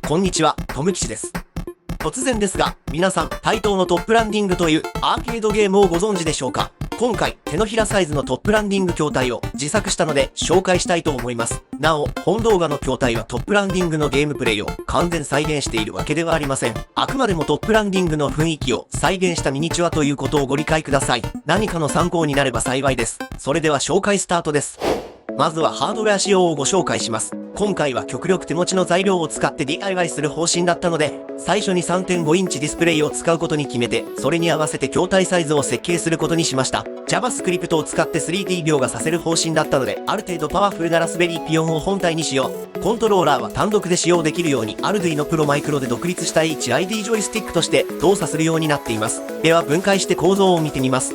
こんにちは、トムキチです。突然ですが、皆さん、対等のトップランディングというアーケードゲームをご存知でしょうか？今回、手のひらサイズのトップランディング筐体を自作したので紹介したいと思います。なお、本動画の筐体はトップランディングのゲームプレイを完全再現しているわけではありません。あくまでもトップランディングの雰囲気を再現したミニチュアということをご理解ください。何かの参考になれば幸いです。それでは紹介スタートです。まずはハードウェア仕様をご紹介します。今回は極力手持ちの材料を使って DIY する方針だったので、最初に 3.5 インチディスプレイを使うことに決めて、それに合わせて筐体サイズを設計することにしました。JavaScript を使って 3D 描画させる方針だったので、ある程度パワフルなラスベリーピオンを本体に使用。コントローラーは単独で使用できるように、Arduino Pro Micro で独立した HID ジョイスティックとして動作するようになっています。では分解して構造を見てみます。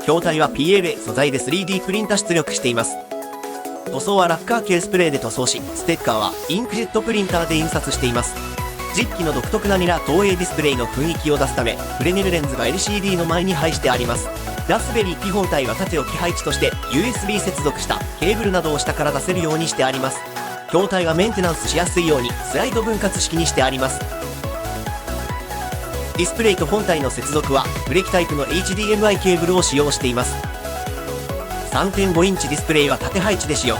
筐体は PLA 素材で 3D プリンタ出力しています。塗装はラッカー系スプレーで塗装し、ステッカーはインクジェットプリンターで印刷しています。実機の独特なミラー投影ディスプレイの雰囲気を出すため、フレネルレンズが LCD の前に配してあります。ラスベリーPi本体は縦置き配置として USB 接続したケーブルなどを下から出せるようにしてあります。筐体はメンテナンスしやすいようにスライド分割式にしてあります。ディスプレイと本体の接続はブレキタイプの HDMI ケーブルを使用しています。3.5 インチディスプレイは縦配置で使用。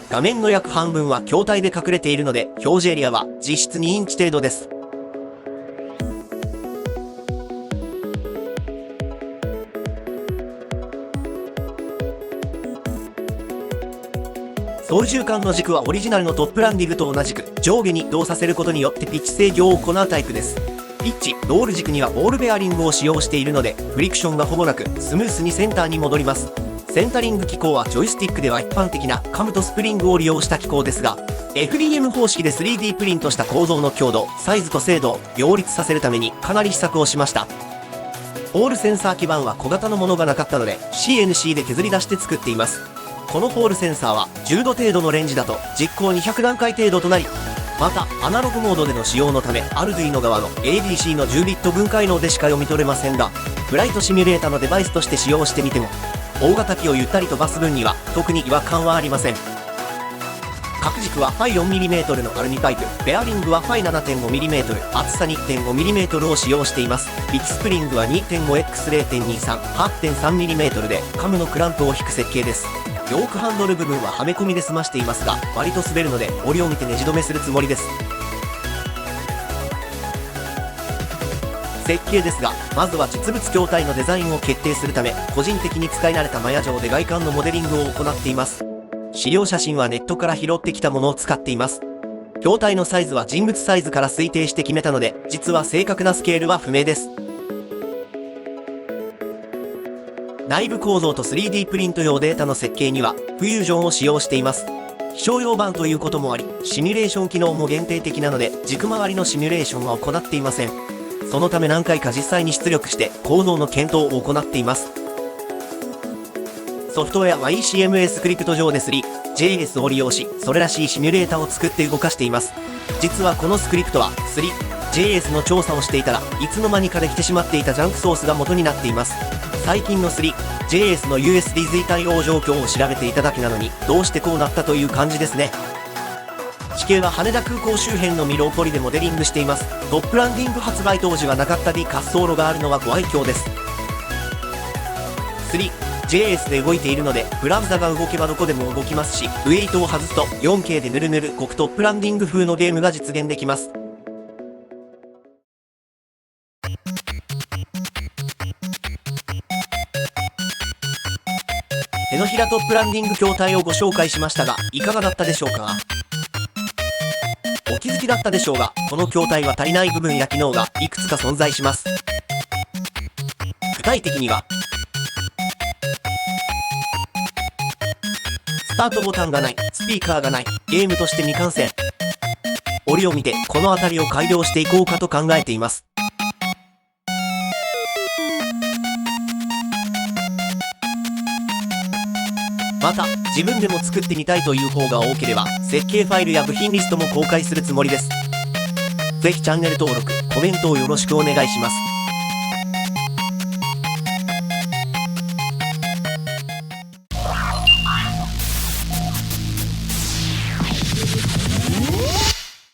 画面の約半分は筐体で隠れているので、表示エリアは実質2インチ程度です。操縦桿の軸はオリジナルのトップランディングと同じく上下に移動させることによってピッチ制御を行うタイプです。ピッチ、ロール軸にはボールベアリングを使用しているので、フリクションがほぼなくスムースにセンターに戻ります。センタリング機構はジョイスティックでは一般的なカムとスプリングを利用した機構ですが、FDM 方式で 3D プリントした構造の強度、サイズと精度を両立させるためにかなり試作をしました。ホールセンサー基板は小型のものがなかったので CNC で削り出して作っています。このホールセンサーは10度程度のレンジだと実行200段階程度となり、またアナログモードでの使用のため Arduino 側の ADC の10ビット分解能でしか読み取れませんが、フライトシミュレータのデバイスとして使用してみても、大型機をゆったり飛ばす分には特に違和感はありません。角軸は Φ4mm のアルミパイプ、ベアリングは Φ7.5mm、厚さ 2.5mm を使用しています。ビキスプリングは 2.5x0.23、8.3mm でカムのクランプを引く設計です。ヨークハンドル部分ははめ込みで済ましていますが、割と滑るので折を見てネジ止めするつもりです。設計ですが、まずは実物筐体のデザインを決定するため、個人的に使い慣れたマヤ上で外観のモデリングを行っています。資料写真はネットから拾ってきたものを使っています。筐体のサイズは人物サイズから推定して決めたので、実は正確なスケールは不明です。内部構造と 3D プリント用データの設計にはフュージョンを使用しています。非商用版ということもあり、シミュレーション機能も限定的なので軸回りのシミュレーションは行っていません。そのため何回か実際に出力して構造の検討を行っています。ソフトウェアは ECMA スクリプト上で 3JS を利用し、それらしいシミュレータを作って動かしています。実はこのスクリプトは 3JS の調査をしていたらいつの間にかできてしまっていたジャンクソースが元になっています。最近の 3JS の USDZ 対応状況を調べていただけなのに、どうしてこうなったという感じですね。地形は羽田空港周辺のミローポリでモデリングしています。トップランディング発売当時はなかった D 滑走路があるのはご愛嬌です。3JS で動いているので、ブラウザが動けばどこでも動きますし、ウェイトを外すと 4K でヌルヌル極トップランディング風のゲームが実現できます。手のひらトップランディング筐体をご紹介しましたが、いかがだったでしょうか？お気づきだったでしょうが、この筐体は足りない部分や機能がいくつか存在します。具体的には、スタートボタンがない、スピーカーがない、ゲームとして未完成。折を見てこの辺りを改良していこうかと考えています。また、自分でも作ってみたいという方が多ければ、設計ファイルや部品リストも公開するつもりです。ぜひチャンネル登録、コメントをよろしくお願いします。